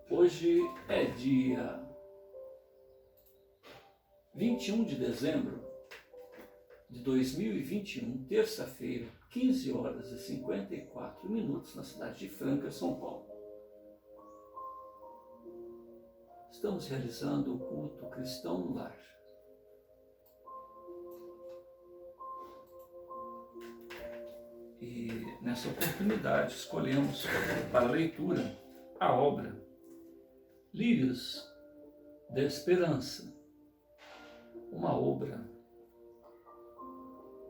Hoje é dia 21 de dezembro de 2021, terça-feira, 15 horas e 54 minutos, na cidade de Franca, São Paulo. Estamos realizando o culto cristão no lar. E nessa oportunidade escolhemos para leitura a obra Lírios da Esperança, uma obra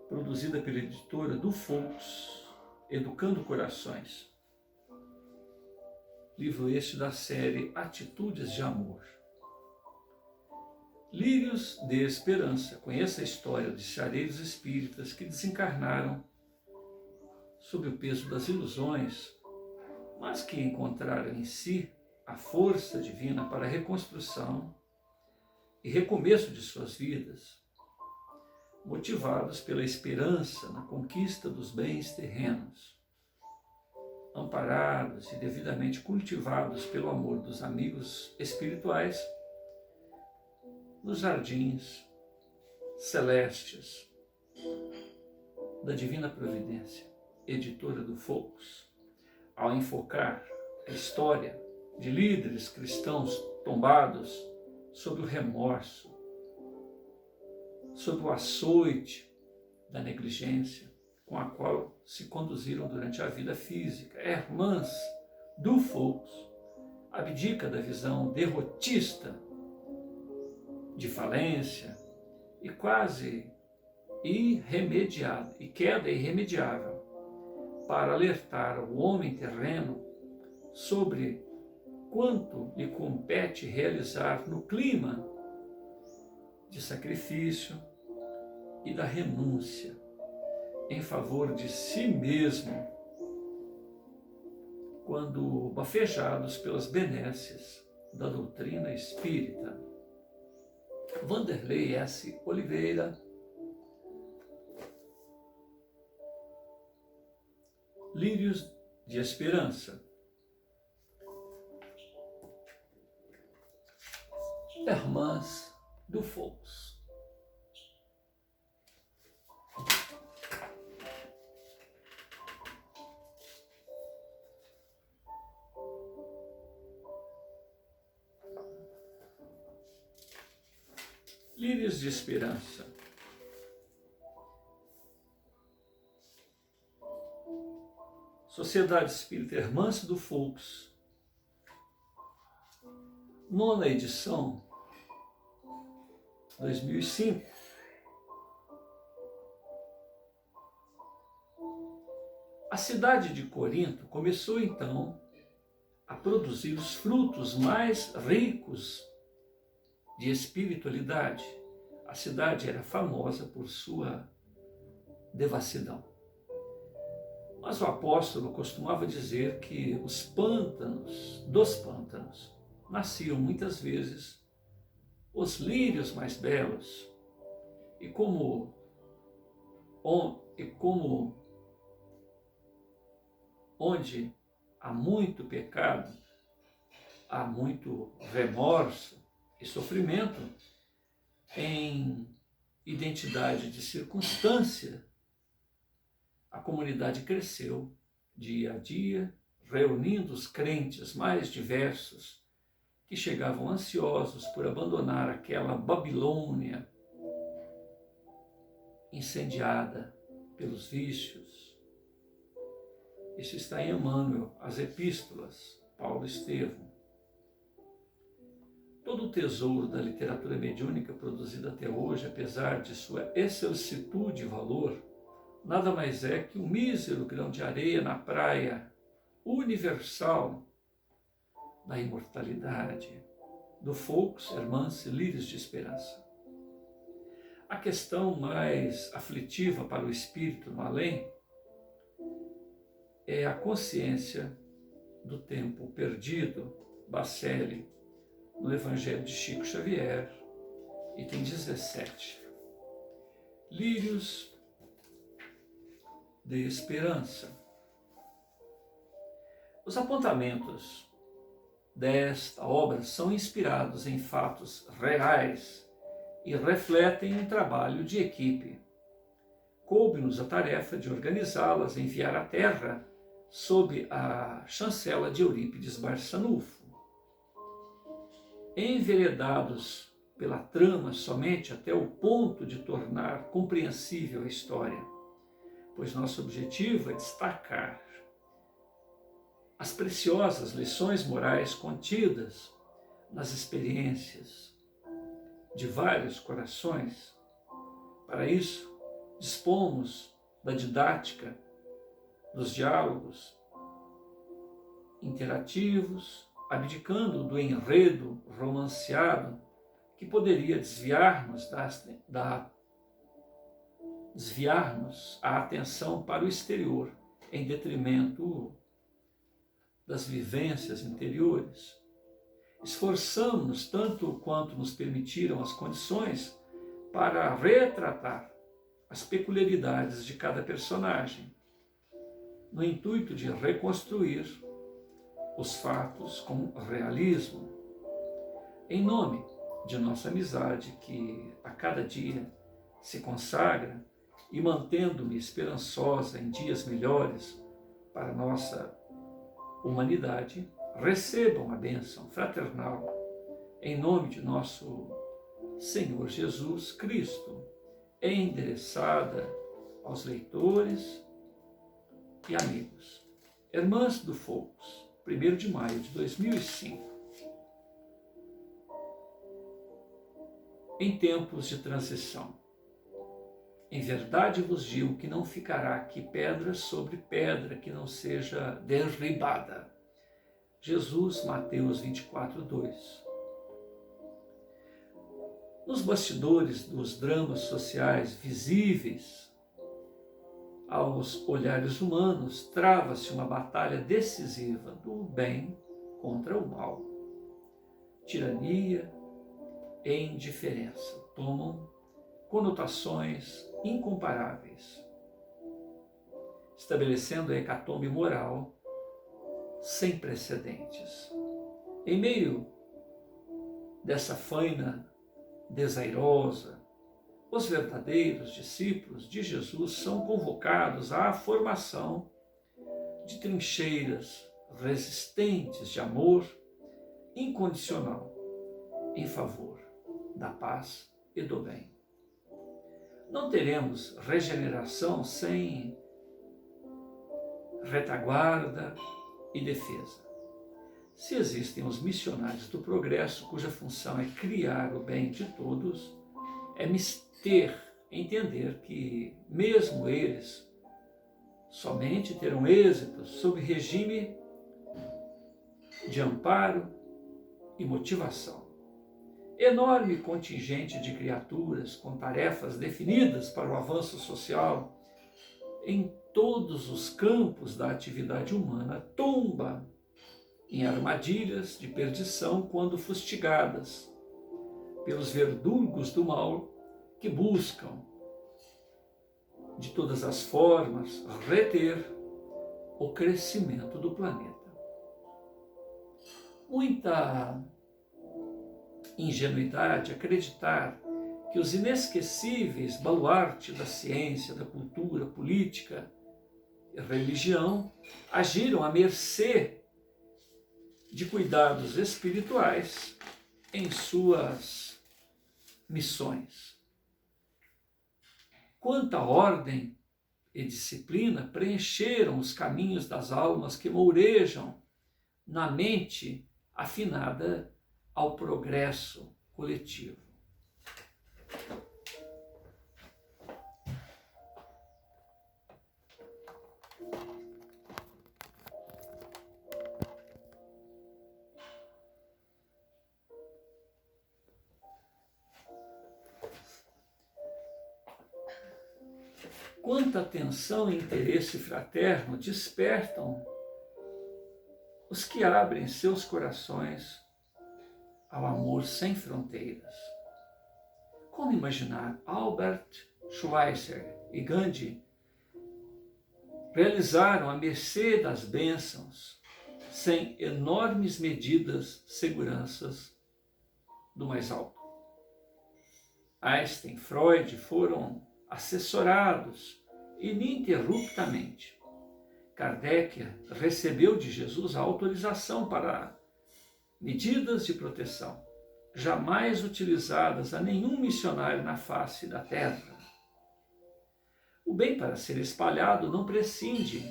produzida pela editora do Focus, Educando Corações. Livro este da série Atitudes de Amor. Lírios de Esperança. Conheça a história de chareiros espíritas que desencarnaram sob o peso das ilusões, mas que encontraram em si a força divina para a reconstrução e recomeço de suas vidas, motivados pela esperança na conquista dos bens terrenos, amparados e devidamente cultivados pelo amor dos amigos espirituais, nos jardins celestes da Divina Providência, editora do Focus, ao enfocar a história de líderes cristãos tombados sob o remorso, sob o açoite da negligência com a qual se conduziram durante a vida física. Irmãs do Focus abdica da visão derrotista de falência e quase irremediável, e queda irremediável, para alertar o homem terreno sobre quanto lhe compete realizar no clima de sacrifício e da renúncia em favor de si mesmo, quando bafejados pelas benesses da doutrina espírita. Vanderlei S. Oliveira, Lírios de Esperança. Irmãs do Focus. Lírios de Esperança. Sociedade Espírita Irmãs do Focus, 9ª edição, 2005. A cidade de Corinto começou então a produzir os frutos mais ricos de espiritualidade. A cidade era famosa por sua devassidão. Mas o apóstolo costumava dizer que dos pântanos, nasciam muitas vezes os lírios mais belos. E como onde há muito pecado, há muito remorso e sofrimento em identidade de circunstância, a comunidade cresceu dia a dia, reunindo os crentes mais diversos que chegavam ansiosos por abandonar aquela Babilônia incendiada pelos vícios. Isso está em Emmanuel, as Epístolas, Paulo Estevão. Todo o tesouro da literatura mediúnica produzida até hoje, apesar de sua excelsitude e valor, nada mais é que um mísero grão de areia na praia universal da imortalidade, do Focus, Irmãs e Lírios de Esperança. A questão mais aflitiva para o espírito no além é a consciência do tempo perdido. Bacelli, no Evangelho de Chico Xavier, item 17. Lírios de Esperança. Os apontamentos desta obra são inspirados em fatos reais e refletem um trabalho de equipe. Coube-nos a tarefa de organizá-las e enviar à Terra sob a chancela de Eurípides Barçanufo. Enveredados pela trama somente até o ponto de tornar compreensível a história, pois nosso objetivo é destacar as preciosas lições morais contidas nas experiências de vários corações. Para isso, dispomos da didática, dos diálogos interativos, abdicando do enredo romanceado que poderia desviar-nos a atenção para o exterior, em detrimento das vivências interiores. Esforçamo-nos tanto quanto nos permitiram as condições para retratar as peculiaridades de cada personagem, no intuito de reconstruir os fatos com realismo. Em nome de nossa amizade, que a cada dia se consagra, e mantendo-me esperançosa em dias melhores para nossa humanidade, recebam a bênção fraternal em nome de nosso Senhor Jesus Cristo, endereçada aos leitores e amigos. Irmãs do Focus, 1º de maio de 2005. Em tempos de transição, em verdade vos digo que não ficará aqui pedra sobre pedra que não seja derribada. Jesus, Mateus 24, 2. Nos bastidores dos dramas sociais visíveis aos olhares humanos, trava-se uma batalha decisiva do bem contra o mal. Tirania e indiferença tomam conotações incomparáveis, estabelecendo a hecatombe moral sem precedentes. Em meio dessa faina desairosa, os verdadeiros discípulos de Jesus são convocados à formação de trincheiras resistentes de amor incondicional em favor da paz e do bem. Não teremos regeneração sem retaguarda e defesa. Se existem os missionários do progresso, cuja função é criar o bem de todos, é mister entender que, mesmo eles, somente terão êxito sob regime de amparo e motivação. Enorme contingente de criaturas com tarefas definidas para o avanço social em todos os campos da atividade humana tomba em armadilhas de perdição quando fustigadas pelos verdugos do mal que buscam, de todas as formas, reter o crescimento do planeta. Muita ingenuidade acreditar que os inesquecíveis baluartes da ciência, da cultura, política e religião agiram à mercê de cuidados espirituais em suas missões. Quanta ordem e disciplina preencheram os caminhos das almas que mourejam na mente afinada ao progresso coletivo. Quanta atenção e interesse fraterno despertam os que abrem seus corações ao amor sem fronteiras. Como imaginar Albert Schweitzer e Gandhi realizaram à mercê das bênçãos sem enormes medidas seguranças do mais alto. Einstein e Freud foram assessorados ininterruptamente. Kardec recebeu de Jesus a autorização para medidas de proteção, jamais utilizadas a nenhum missionário na face da terra. O bem, para ser espalhado, não prescinde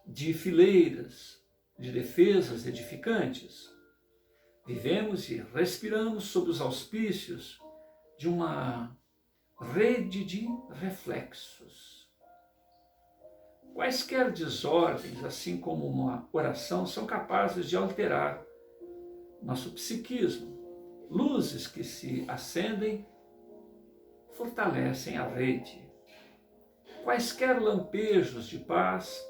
de fileiras, de defesas edificantes. Vivemos e respiramos sob os auspícios de uma rede de reflexos. Quaisquer desordens, assim como uma oração, são capazes de alterar nosso psiquismo. Luzes que se acendem fortalecem a rede. Quaisquer lampejos de paz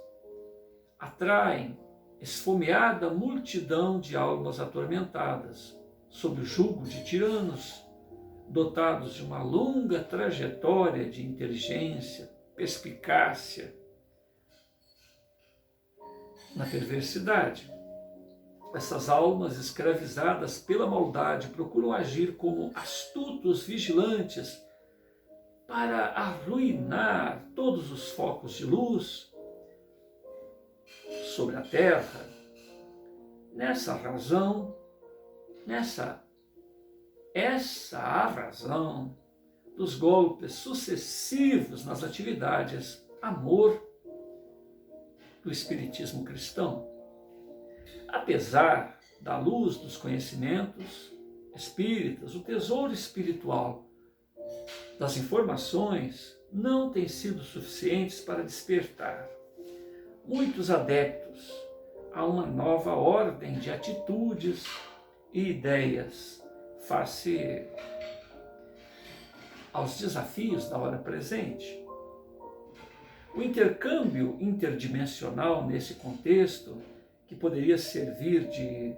atraem esfomeada multidão de almas atormentadas, sob o jugo de tiranos, dotados de uma longa trajetória de inteligência, perspicácia, na perversidade. Essas almas escravizadas pela maldade procuram agir como astutos vigilantes para arruinar todos os focos de luz sobre a terra. Essa a razão dos golpes sucessivos nas atividades amor do espiritismo cristão. Apesar da luz dos conhecimentos espíritas, o tesouro espiritual das informações não tem sido suficientes para despertar muitos adeptos a uma nova ordem de atitudes e ideias face aos desafios da hora presente. O intercâmbio interdimensional nesse contexto, que poderia servir de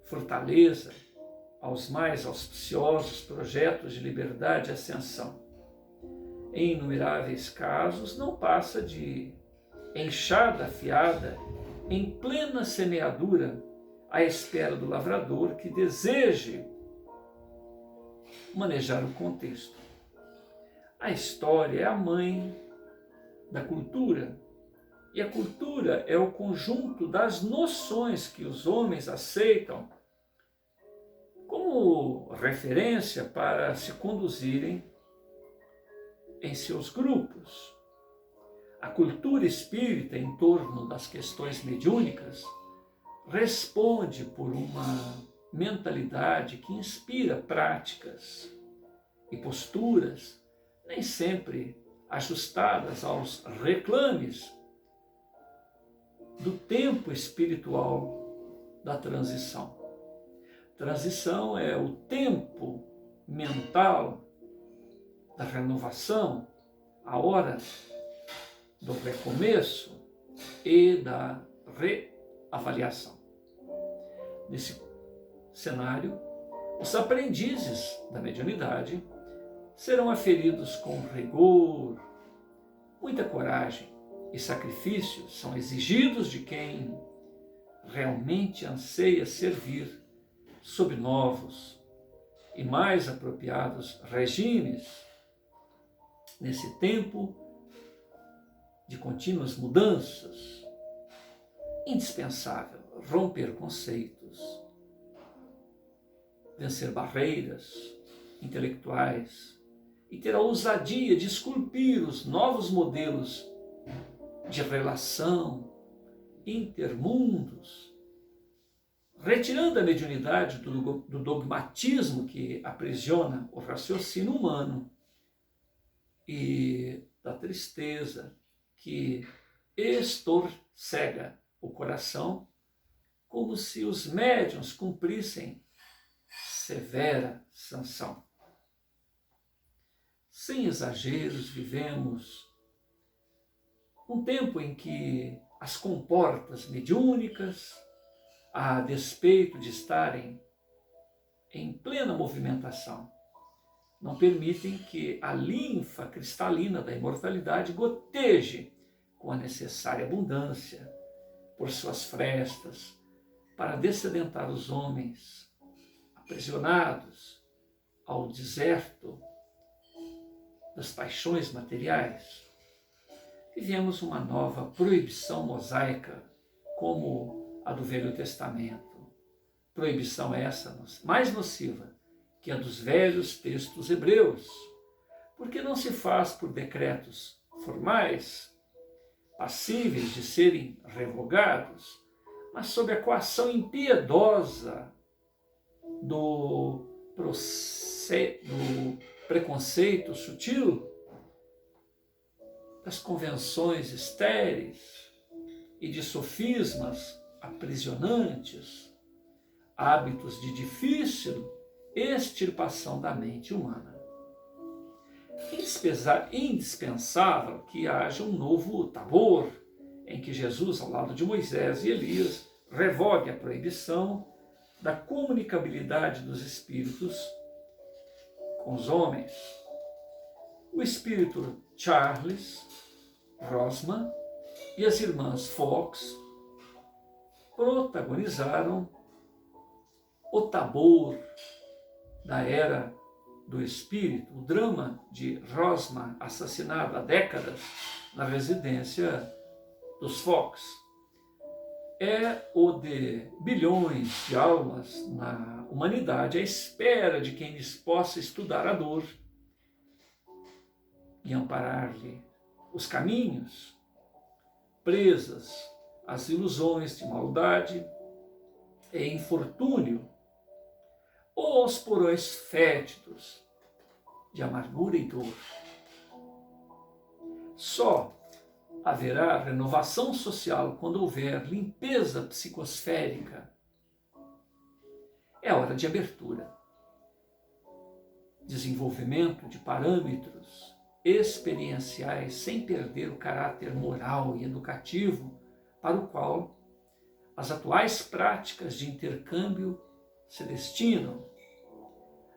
fortaleza aos mais auspiciosos projetos de liberdade e ascensão, em inumeráveis casos não passa de enxada afiada em plena semeadura à espera do lavrador que deseje manejar o contexto. A história é a mãe da cultura, e a cultura é o conjunto das noções que os homens aceitam como referência para se conduzirem em seus grupos. A cultura espírita em torno das questões mediúnicas responde por uma mentalidade que inspira práticas e posturas nem sempre ajustadas aos reclames do tempo espiritual da transição. Transição é o tempo mental da renovação, a hora do recomeço e da reavaliação. Nesse cenário, os aprendizes da mediunidade serão aferidos com rigor, muita coragem e sacrifício são exigidos de quem realmente anseia servir sob novos e mais apropriados regimes nesse tempo de contínuas mudanças. Indispensável romper conceitos, vencer barreiras intelectuais e ter a ousadia de esculpir os novos modelos de relação intermundos, retirando a mediunidade do dogmatismo que aprisiona o raciocínio humano e da tristeza que estorcega o coração, como se os médiuns cumprissem severa sanção. Sem exageros, vivemos um tempo em que as comportas mediúnicas, a despeito de estarem em plena movimentação, não permitem que a linfa cristalina da imortalidade goteje com a necessária abundância por suas frestas, para dessedentar os homens aprisionados ao deserto das paixões materiais, vivemos uma nova proibição mosaica, como a do Velho Testamento. Proibição essa mais nociva que a dos velhos textos hebreus, porque não se faz por decretos formais, passíveis de serem revogados, mas sob a coação impiedosa do preconceito sutil, das convenções estéreis e de sofismas aprisionantes, hábitos de difícil extirpação da mente humana. Indispensável que haja um novo Tabor, em que Jesus, ao lado de Moisés e Elias, revogue a proibição da comunicabilidade dos espíritos com os homens. O espírito Charles Rosman e as irmãs Fox protagonizaram o Tabor da Era do Espírito, o drama de Rosman, assassinado há décadas na residência dos Fox. É o de bilhões de almas na humanidade à espera de quem lhes possa estudar a dor e amparar-lhe os caminhos, presas às ilusões de maldade e infortúnio, ou aos porões fétidos de amargura e dor. Só haverá renovação social quando houver limpeza psicosférica. É hora de abertura, desenvolvimento de parâmetros experienciais sem perder o caráter moral e educativo para o qual as atuais práticas de intercâmbio se destinam.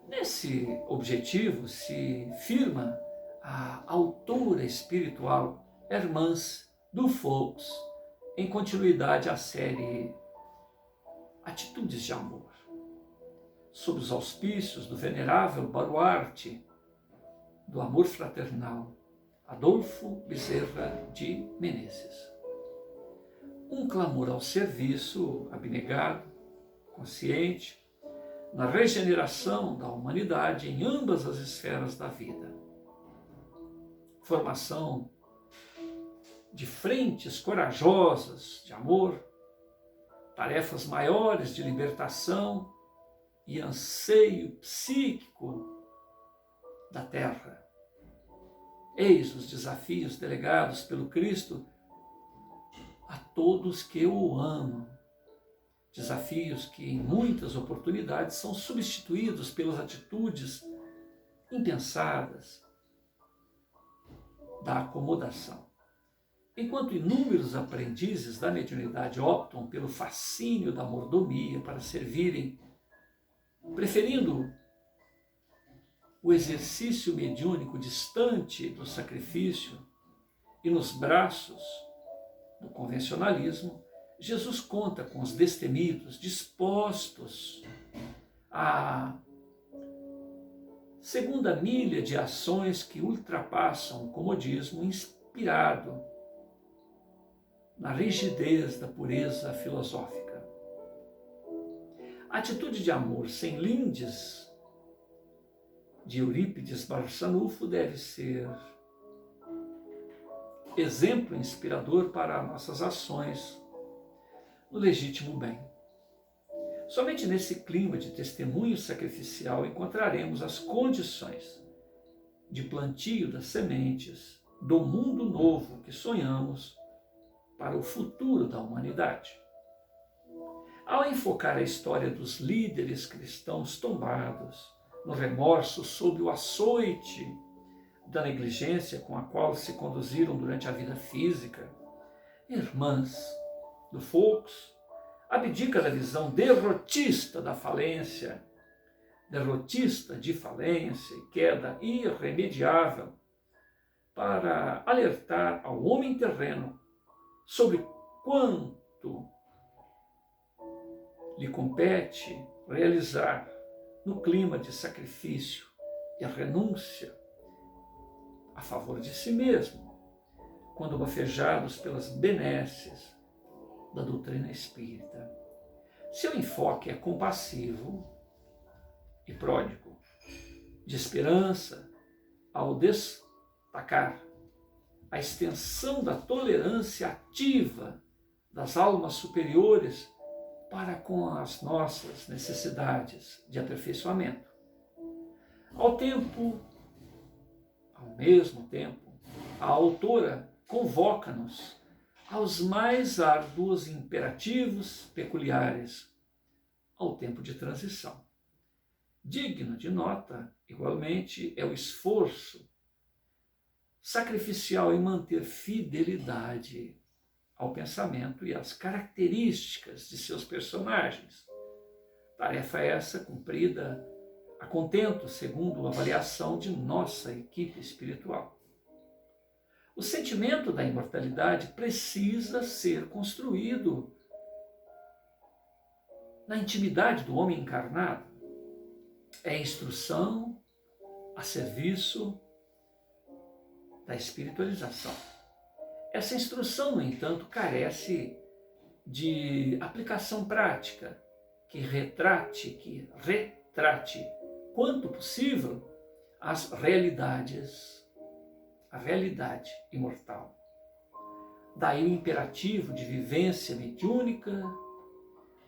Nesse objetivo se firma a autora espiritual Hermance Dufox, em continuidade à série Atitudes de Amor, sob os auspícios do venerável baluarte do amor fraternal, Adolfo Bezerra de Menezes. Um clamor ao serviço abnegado, consciente, na regeneração da humanidade em ambas as esferas da vida. Formação de frentes corajosas de amor, tarefas maiores de libertação e anseio psíquico da Terra. Eis os desafios delegados pelo Cristo a todos que o amam. Desafios que, em muitas oportunidades, são substituídos pelas atitudes impensadas da acomodação. Enquanto inúmeros aprendizes da mediunidade optam pelo fascínio da mordomia para servirem, preferindo o exercício mediúnico distante do sacrifício e nos braços do convencionalismo, Jesus conta com os destemidos dispostos à segunda milha de ações que ultrapassam o comodismo inspirado na rigidez da pureza filosófica. A atitude de amor sem lindes de Eurípides Barçanufo deve ser exemplo inspirador para nossas ações no legítimo bem. Somente nesse clima de testemunho sacrificial encontraremos as condições de plantio das sementes do mundo novo que sonhamos para o futuro da humanidade. Ao enfocar a história dos líderes cristãos tombados no remorso sob o açoite da negligência com a qual se conduziram durante a vida física, irmãs do Fox abdica da visão derrotista da falência, derrotista de falência e queda irremediável, para alertar ao homem terreno sobre quanto lhe compete realizar no clima de sacrifício e renúncia a favor de si mesmo, quando bafejados pelas benesses da doutrina espírita. Seu enfoque é compassivo e pródigo, de esperança, ao destacar a extensão da tolerância ativa das almas superiores para com as nossas necessidades de aperfeiçoamento. Ao mesmo tempo, a autora convoca-nos aos mais árduos imperativos peculiares ao tempo de transição. Digno de nota, igualmente, é o esforço sacrificial em manter fidelidade ao pensamento e às características de seus personagens. Tarefa essa cumprida a contento, segundo a avaliação de nossa equipe espiritual. O sentimento da imortalidade precisa ser construído na intimidade do homem encarnado. É instrução a serviço da espiritualização. Essa instrução, no entanto, carece de aplicação prática que retrate, quanto possível, a realidade imortal. Daí o imperativo de vivência mediúnica,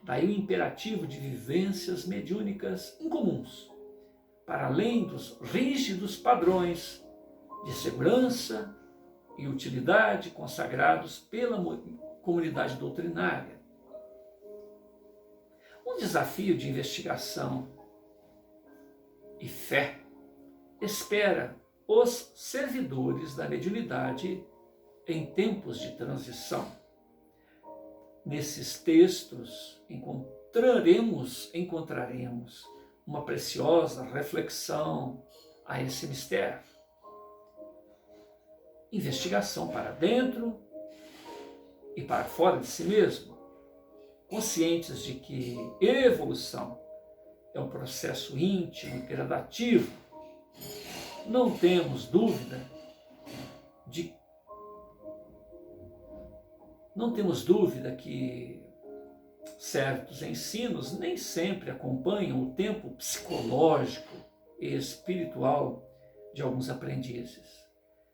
daí o imperativo de vivências mediúnicas incomuns, para além dos rígidos padrões de segurança e utilidade consagrados pela comunidade doutrinária. Um desafio de investigação e fé espera os servidores da mediunidade em tempos de transição. Nesses textos encontraremos uma preciosa reflexão a esse mistério. Investigação para dentro e para fora de si mesmo, conscientes de que evolução é um processo íntimo e gradativo. Não temos dúvida que certos ensinos nem sempre acompanham o tempo psicológico e espiritual de alguns aprendizes.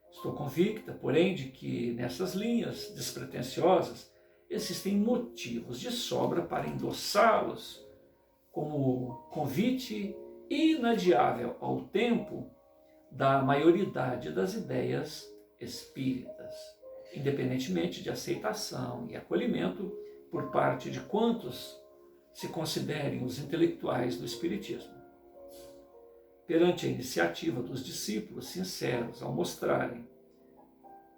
Estou convicta, porém, de que nessas linhas despretensiosas existem motivos de sobra para endossá-los como convite inadiável ao tempo da maioridade das ideias espíritas, independentemente de aceitação e acolhimento por parte de quantos se considerem os intelectuais do espiritismo. Perante a iniciativa dos discípulos sinceros ao mostrarem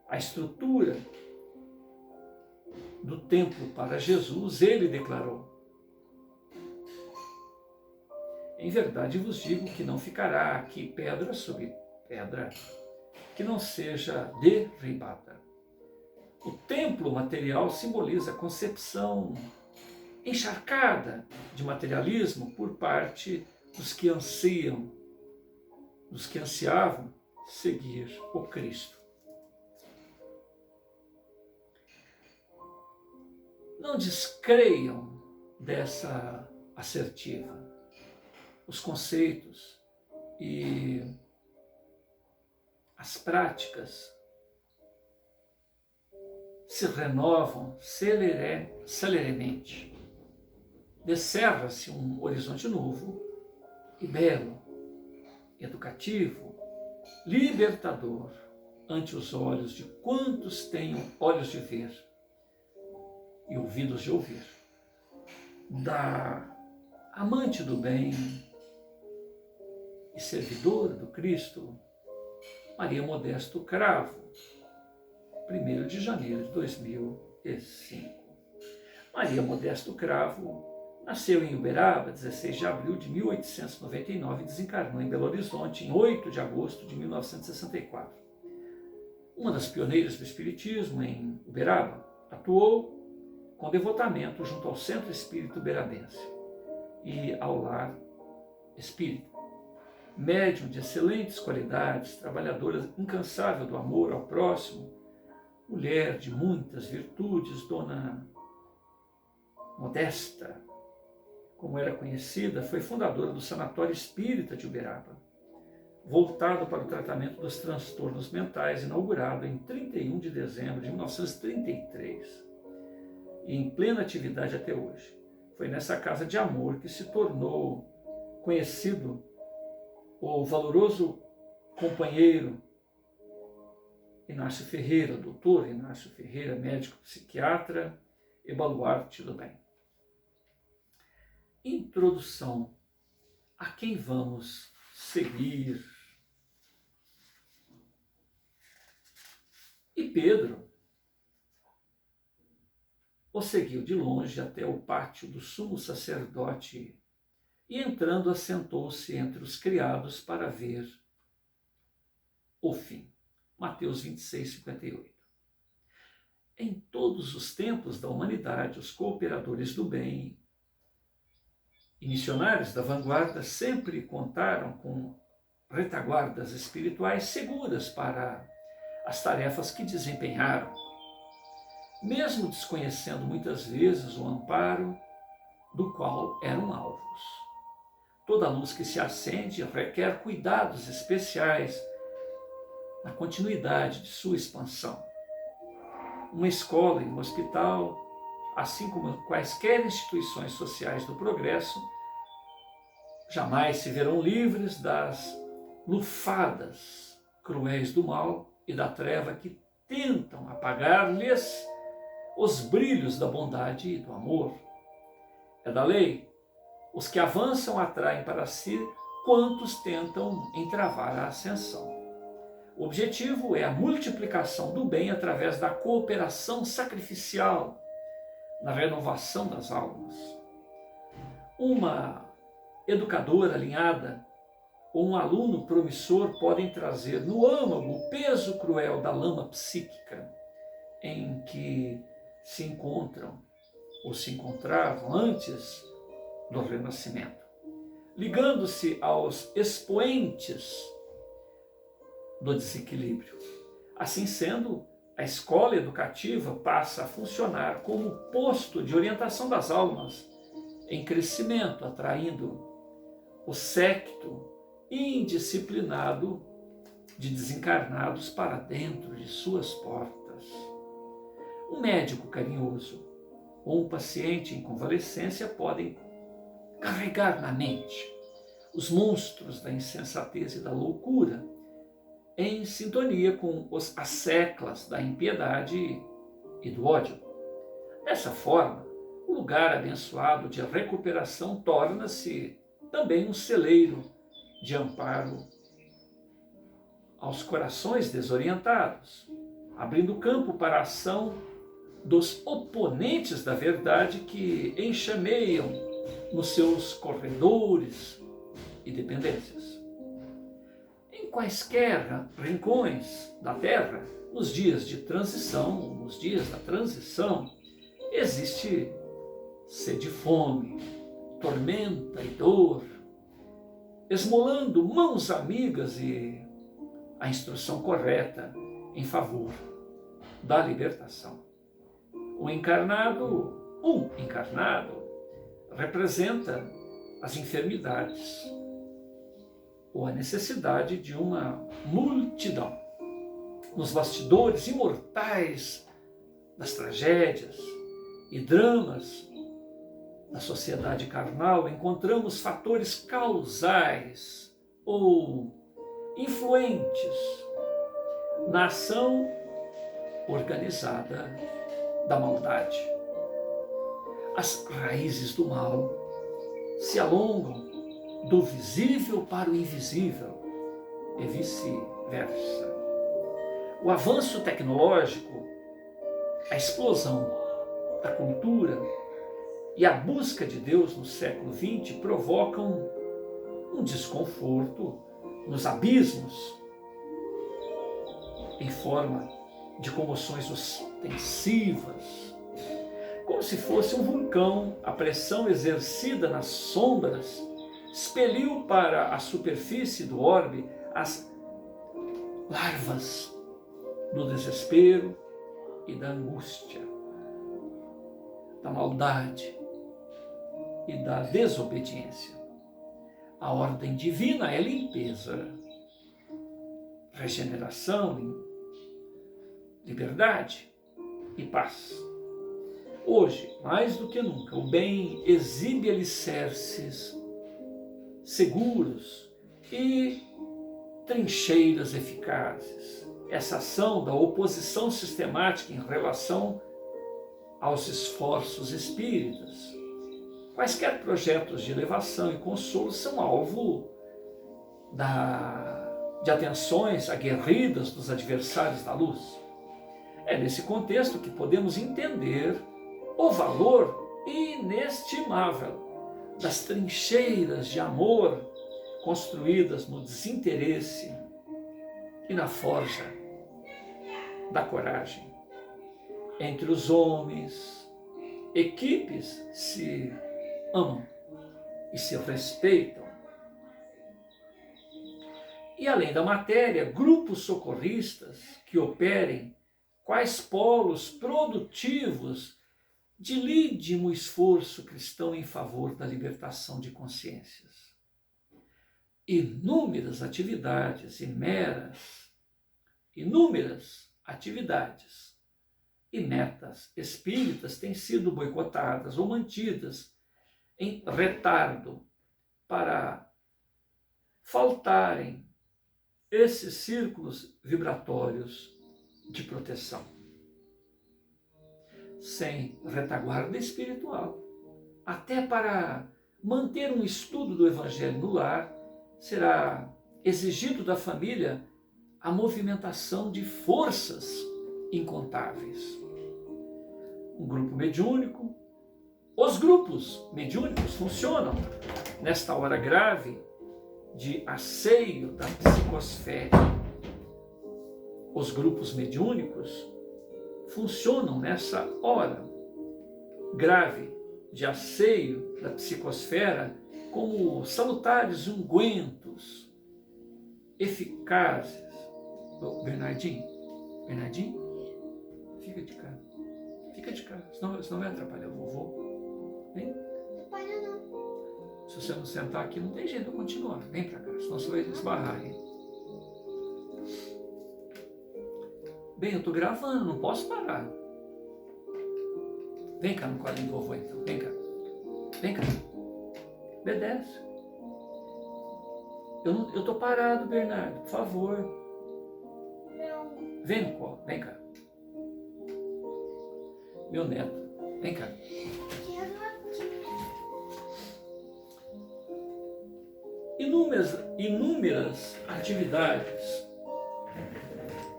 a estrutura do templo para Jesus, ele declarou: em verdade vos digo que não ficará aqui pedra sobre pedra que não seja derribada. O templo material simboliza a concepção encharcada de materialismo por parte dos que ansiavam seguir o Cristo. Não descreiam dessa assertiva. Os conceitos e as práticas se renovam celeremente. Descerra-se um horizonte novo e belo, educativo, libertador, ante os olhos de quantos tenham olhos de ver e ouvidos de ouvir. Da amante do bem e servidora do Cristo, Maria Modesto Cravo, 1º de janeiro de 2005. Maria Modesto Cravo nasceu em Uberaba, 16 de abril de 1899 e desencarnou em Belo Horizonte em 8 de agosto de 1964. Uma das pioneiras do espiritismo em Uberaba, atuou com devotamento junto ao Centro Espírita Uberabense e ao Lar Espírita. Médium de excelentes qualidades, trabalhadora incansável do amor ao próximo, mulher de muitas virtudes, Dona Modesta, como era conhecida, foi fundadora do Sanatório Espírita de Uberaba, voltado para o tratamento dos transtornos mentais, inaugurado em 31 de dezembro de 1933 e em plena atividade até hoje. Foi nessa casa de amor que se tornou conhecido o valoroso companheiro Inácio Ferreira, doutor Inácio Ferreira, médico psiquiatra e baluarte do bem. Introdução. A quem vamos seguir? E Pedro o seguiu de longe até o pátio do sumo sacerdote e, entrando, assentou-se entre os criados para ver o fim. Mateus 26, 58. Em todos os tempos da humanidade, os cooperadores do bem e missionários da vanguarda sempre contaram com retaguardas espirituais seguras para as tarefas que desempenharam, mesmo desconhecendo muitas vezes o amparo do qual eram alvos. Toda luz que se acende requer cuidados especiais na continuidade de sua expansão. Uma escola e um hospital, assim como quaisquer instituições sociais do progresso, jamais se verão livres das lufadas cruéis do mal e da treva que tentam apagar-lhes os brilhos da bondade e do amor. É da lei, os que avançam atraem para si quantos tentam entravar a ascensão. O objetivo é a multiplicação do bem através da cooperação sacrificial na renovação das almas. Uma educadora alinhada ou um aluno promissor podem trazer no âmago o peso cruel da lama psíquica em que se encontram ou se encontravam antes do renascimento, ligando-se aos expoentes do desequilíbrio. Assim sendo, a escola educativa passa a funcionar como posto de orientação das almas em crescimento, atraindo o séquito indisciplinado de desencarnados para dentro de suas portas. Um médico carinhoso ou um paciente em convalescência podem carregar na mente os monstros da insensatez e da loucura, em sintonia com as seclas da impiedade e do ódio. Dessa forma, o lugar abençoado de recuperação torna-se também um celeiro de amparo aos corações desorientados, abrindo campo para a ação dos oponentes da verdade que enxameiam nos seus corredores e dependências. Em quaisquer rincões da Terra, nos dias de transição, nos dias da transição, existe sede e fome, tormenta e dor, esmolando mãos amigas e a instrução correta em favor da libertação. Um encarnado representa as enfermidades ou a necessidade de uma multidão. Nos bastidores imortais das tragédias e dramas da sociedade carnal, encontramos fatores causais ou influentes na ação organizada da maldade. As raízes do mal se alongam do visível para o invisível e vice-versa. O avanço tecnológico, a explosão da cultura e a busca de Deus no século XX provocam um desconforto nos abismos em forma de comoções ostensivas, Como se fosse um vulcão, a pressão exercida nas sombras expeliu para a superfície do orbe as larvas do desespero e da angústia, da maldade e da desobediência. A ordem divina é limpeza, regeneração, liberdade e paz. Hoje, mais do que nunca, o bem exibe alicerces seguros e trincheiras eficazes. Essa ação da oposição sistemática em relação aos esforços espíritas. Quaisquer projetos de elevação e consolo são alvo de atenções aguerridas dos adversários da luz. É nesse contexto que podemos entender o valor inestimável das trincheiras de amor construídas no desinteresse e na forja da coragem. Entre os homens, equipes se amam e se respeitam. E além da matéria, grupos socorristas que operem quais polos produtivos de lídimo esforço cristão em favor da libertação de consciências. Inúmeras atividades e metas espíritas têm sido boicotadas ou mantidas em retardo para faltarem esses círculos vibratórios de proteção. Sem retaguarda espiritual, até para manter um estudo do Evangelho no lar, será exigido da família a movimentação de forças incontáveis. Um grupo mediúnico. Os grupos mediúnicos funcionam nesta hora grave de asseio da psicosfera. Os grupos mediúnicos funcionam nessa hora grave de asseio da psicosfera como salutares ungüentos eficazes. Bernardinho, fica de cá, senão vai atrapalhar o vovô. Vem. Não atrapalha não. Se você não sentar aqui, não tem jeito de continuar. Vem pra cá, senão você vai esbarrar aí. Bem, eu tô gravando, não posso parar. Vem cá no colinho do vovô então, vem cá. Vem cá. Obedece. Eu tô parado, Bernardo, por favor. Não. Vem no colo, vem cá. Meu neto, vem cá. Quero aqui. Inúmeras atividades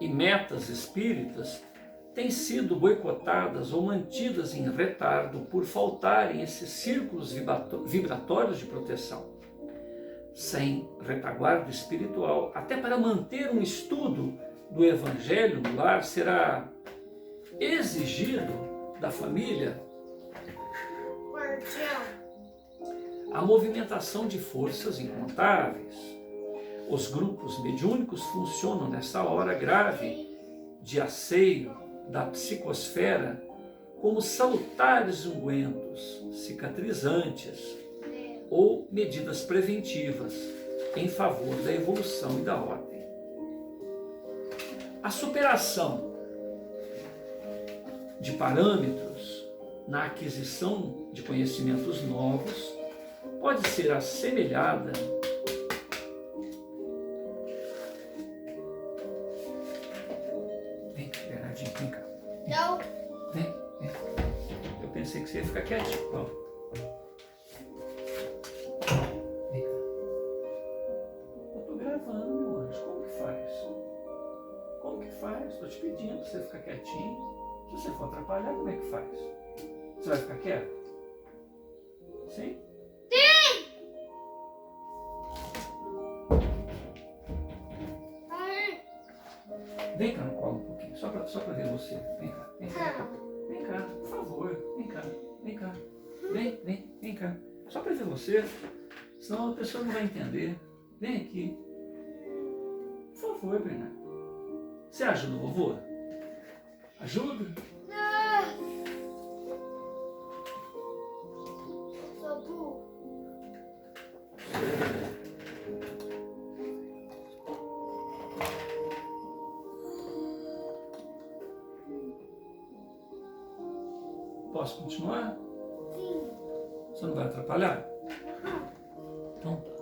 e metas espíritas têm sido boicotadas ou mantidas em retardo por faltarem esses círculos vibratórios de proteção. Sem retaguarda espiritual, até para manter um estudo do Evangelho no lar, será exigido da família a movimentação de forças incontáveis. Os grupos mediúnicos funcionam nessa hora grave de asseio da psicosfera como salutares ungüentos, cicatrizantes ou medidas preventivas em favor da evolução e da ordem. A superação de parâmetros na aquisição de conhecimentos novos pode ser assemelhada Vem, Bernardinho, vem cá. Não. Vem. Eu pensei que você ia ficar quietinho. Vamos. Vem cá. Eu tô gravando, meu anjo. Como que faz? Como que faz? Tô te pedindo pra você ficar quietinho. Se você for atrapalhar, como é que faz? Você vai ficar quieto? Sim? Vem cá no colo um pouquinho, só pra ver você. Vem cá. Vem cá, por favor. Vem cá. boneca, só para ver você, senão a pessoa não vai entender. Vem aqui. Por favor, Bernardo. Você ajuda o vovô? Ajuda? Sou burro. Posso continuar? Sim. Você não vai atrapalhar? Não. Então tá.